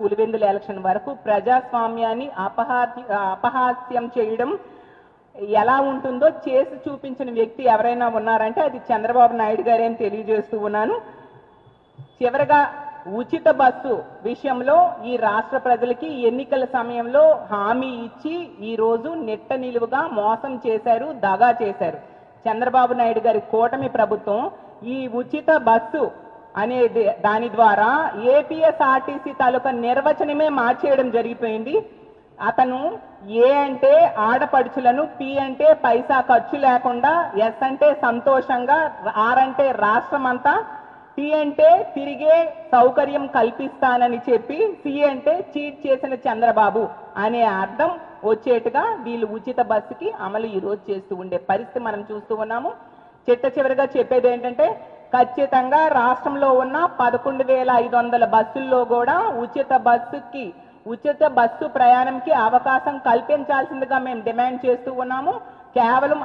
Pulivendula election వరకు ప్రజాస్వామ్యాన్ని అపహాస్యం చేయడం ఎలా ఉంటుందో చేసి చూపించిన వ్యక్తి ఎవరైనా ఉన్నారంటే అది చంద్రబాబు నాయుడు గారే అని తెలియజేస్తూ ఉన్నాను. చివరగా ఉచిత బస్సు విషయంలో ఈ రాష్ట్ర ప్రజలకి ఎన్నికల సమయంలో హామీ ఇచ్చి ఈ రోజు నెట్ట నిలువుగా మోసం చేశారు, దగా చేశారు. చంద్రబాబు నాయుడు గారి కూటమి ప్రభుత్వం ఈ ఉచిత బస్సు అనే దాని ద్వారా ఏపీఎస్ఆర్టీసీ తాలూకా నిర్వచనమే మార్చేయడం జరిగిపోయింది. అతను ఏ అంటే ఆడపడుచులను, పి అంటే పైసా ఖర్చు లేకుండా, ఎస్ అంటే సంతోషంగా, ఆర్ అంటే రాష్ట్రం అంతా, టి అంటే తిరిగే సౌకర్యం కల్పిస్తానని చెప్పి, సి అంటే చీట్ చేసిన చంద్రబాబు అనే అర్థం వచ్చేట్టుగా వీళ్ళు ఉచిత బస్సుకి అమలు ఈరోజు చేస్తూ ఉండే పరిస్థితి మనం చూస్తూ ఉన్నాము. చివరిగా చెప్పేది ఏంటంటే ఖచ్చితంగా రాష్ట్రంలో ఉన్న 11,500 బస్సుల్లో కూడా ఉచిత బస్సు ప్రయాణంకి అవకాశం కల్పించాల్సిందిగా మేము డిమాండ్ చేస్తూ ఉన్నాము. కేవలం